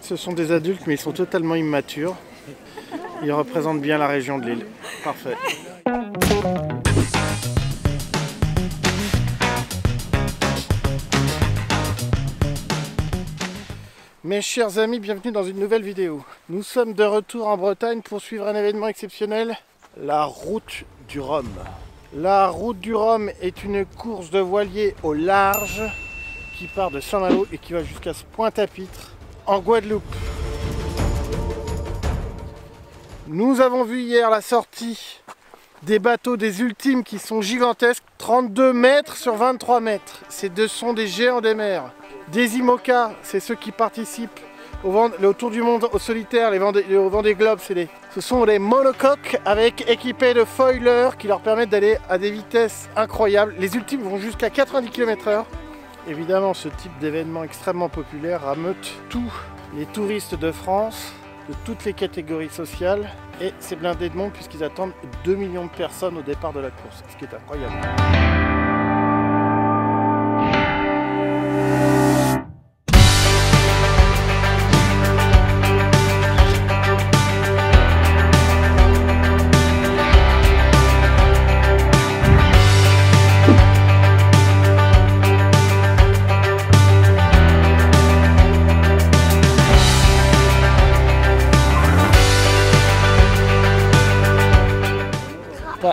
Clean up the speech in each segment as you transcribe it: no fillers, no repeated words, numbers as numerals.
Ce sont des adultes, mais ils sont totalement immatures. Ils représentent bien la région de Lille. Parfait. Mes chers amis, bienvenue dans une nouvelle vidéo. Nous sommes de retour en Bretagne pour suivre un événement exceptionnel, la route du Rhum. La route du Rhum est une course de voilier au large qui part de Saint-Malo et qui va jusqu'à Pointe-à-Pitre en Guadeloupe. Nous avons vu hier la sortie des bateaux des ultimes qui sont gigantesques, 32 mètres sur 23 mètres. Ces deux sont des géants des mers. Des IMOCA, c'est ceux qui participent au Tour du Monde au solitaire, au Vendée Globe, ce sont des monocoques équipés de foilers qui leur permettent d'aller à des vitesses incroyables. Les ultimes vont jusqu'à 90 km/h. Évidemment, ce type d'événement extrêmement populaire rameute tous les touristes de France, de toutes les catégories sociales, et c'est blindé de monde puisqu'ils attendent 2 millions de personnes au départ de la course, ce qui est incroyable.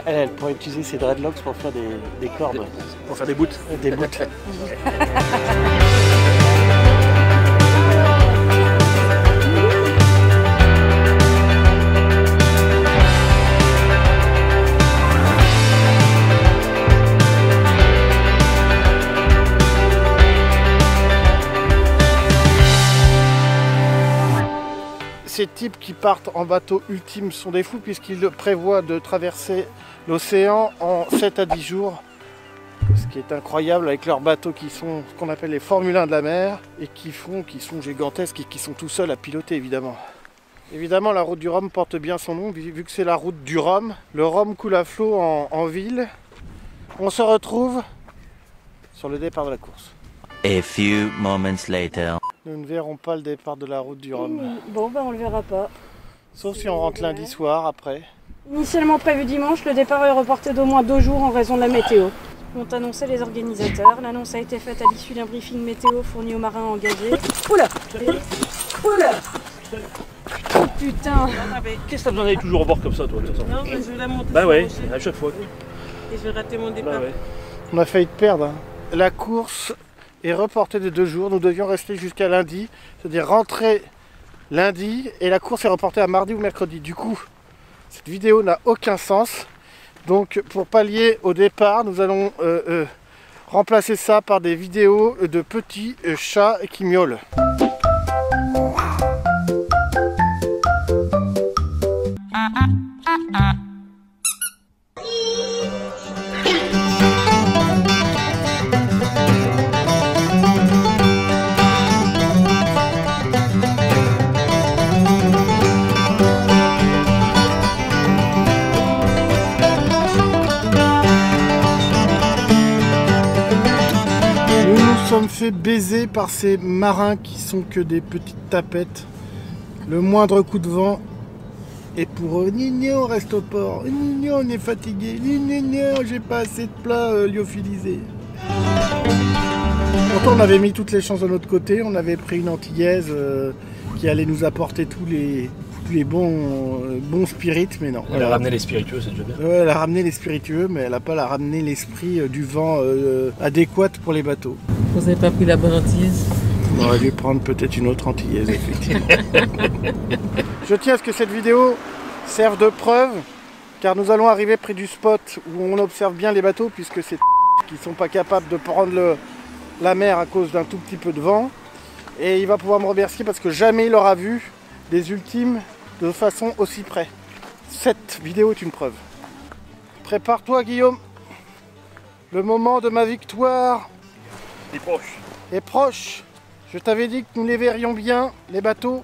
Elle pourrait utiliser ses dreadlocks pour faire des cordes. Pour faire des boots. Des boots. Ces types qui partent en bateau ultime sont des fous puisqu'ils prévoient de traverser l'océan en 7 à 10 jours. Ce qui est incroyable avec leurs bateaux qui sont ce qu'on appelle les Formule 1 de la mer et qui sont gigantesques et qui sont tout seuls à piloter évidemment. Évidemment la route du Rhum porte bien son nom vu que c'est la route du Rhum. Le Rhum coule à flot en ville. On se retrouve sur le départ de la course. A few moments later. Nous ne verrons pas le départ de la route du Rhum. Bon, ben on le verra pas. Sauf si on rentre lundi soir après. Initialement prévu dimanche, le départ est reporté d'au moins 2 jours en raison de la météo. Ont annoncé les organisateurs. L'annonce a été faite à l'issue d'un briefing météo fourni aux marins engagés. Oula! Oula! Oh putain! Qu'est-ce que t'as besoin d'aller toujours au bord comme ça, toi, de toute façon? Non, mais je vais la monter. Bah ouais, aussi. à chaque fois. Et je vais rater mon départ. Bah ouais. On a failli te perdre. Hein. La course est reportée de 2 jours. Nous devions rester jusqu'à lundi, c'est-à-dire rentrer lundi, et la course est reportée à mardi ou mercredi. Du coup, cette vidéo n'a aucun sens. Donc, pour pallier au départ, nous allons remplacer ça par des vidéos de petits chats qui miaulent. Nous sommes fait baiser par ces marins qui sont que des petites tapettes. Le moindre coup de vent et pour eux, on reste au port, on est fatigué, j'ai pas assez de plats lyophilisés. Pourtant on avait mis toutes les chances de notre côté, on avait pris une antillaise qui allait nous apporter tous les bons spirites, mais non. Elle a ramené les spiritueux, c'est déjà bien. Ouais, elle a ramené les spiritueux, mais elle n'a pas ramené l'esprit du vent adéquat pour les bateaux. Vous n'avez pas pris la bonne antillaise? On aurait dû prendre peut-être une autre antillaise, effectivement. Je tiens à ce que cette vidéo serve de preuve, car nous allons arriver près du spot où on observe bien les bateaux, puisque c'est qui ne sont pas capables de prendre la mer à cause d'un tout petit peu de vent. Et il va pouvoir me remercier parce que jamais il aura vu des ultimes de façon aussi près. Cette vidéo est une preuve. Prépare-toi, Guillaume. Le moment de ma victoire est proche. Je t'avais dit que nous les verrions bien, les bateaux.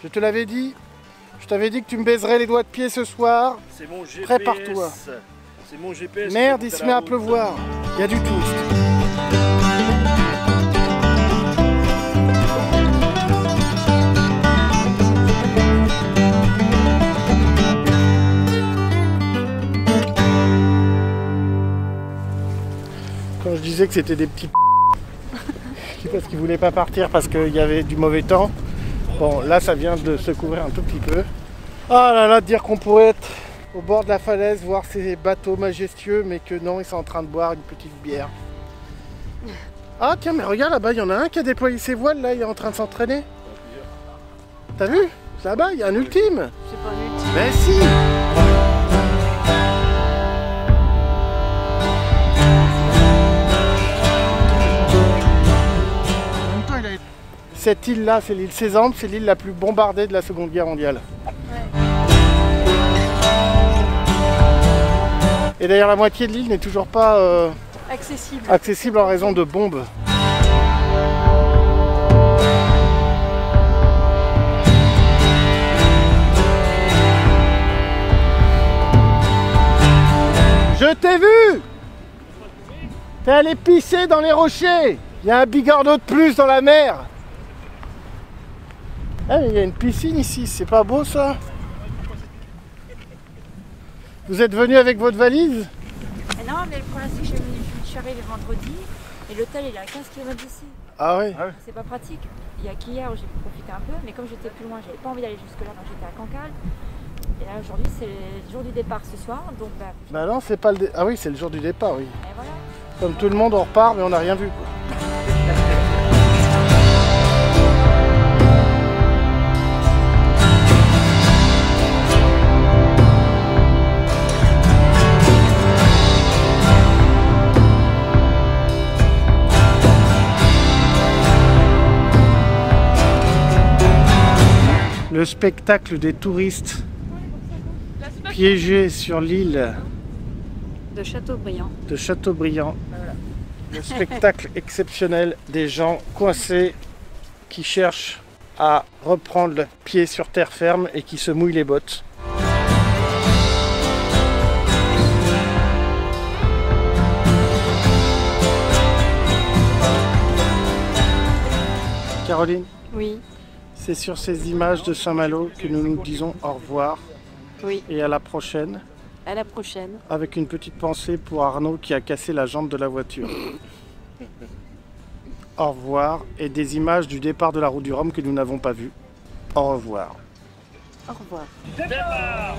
Je te l'avais dit. Je t'avais dit que tu me baiserais les doigts de pied ce soir. C'est mon GPS. Prépare-toi. C'est mon GPS. Merde, il se met à pleuvoir. Il y a du touriste. disaient que c'était des petits parce qu'ils voulaient pas partir parce qu'il y avait du mauvais temps. Bon, là, ça vient de se couvrir un tout petit peu. Ah là là, dire qu'on pourrait être au bord de la falaise, voir ces bateaux majestueux, mais que non, ils sont en train de boire une petite bière. Ah tiens, mais regarde là-bas, il y en a un qui a déployé ses voiles, là, il est en train de s'entraîner. T'as vu? Là-bas, il y a un ultime. C'est pas un ultime. Mais si. Cette île-là, c'est l'île Cézanne, c'est l'île la plus bombardée de la Seconde Guerre mondiale. Ouais. Et d'ailleurs, la moitié de l'île n'est toujours pas Accessible en raison de bombes. Je t'ai vu! T'es allé pisser dans les rochers! Il y a un bigorneau de plus dans la mer! Ah, mais il y a une piscine ici, c'est pas beau ça? Vous êtes venu avec votre valise? Non, mais le problème c'est que je suis arrivée vendredi et l'hôtel il est à 15 km d'ici. Ah ouais? C'est pas pratique. Il y a qu'hier où j'ai pu profiter un peu, mais comme j'étais plus loin, j'avais pas envie d'aller jusque là, donc j'étais à Cancale. Et là aujourd'hui c'est le jour du départ ce soir, donc Bah non, c'est pas le... Ah oui, c'est le jour du départ, oui. et voilà. Comme tout le monde, on repart, mais on n'a rien vu, quoi. Le spectacle des touristes piégés sur l'île de Châteaubriand. de Châteaubriand. Le spectacle exceptionnel des gens coincés qui cherchent à reprendre le pied sur terre ferme et qui se mouillent les bottes. Caroline, Oui, c'est sur ces images de Saint-Malo que nous nous disons au revoir oui. et à la prochaine, À la prochaine. avec une petite pensée pour Arnaud qui a cassé la jambe de la voiture. Au revoir, et des images du départ de la route du Rhum que nous n'avons pas vues. Au revoir. Au revoir. Départ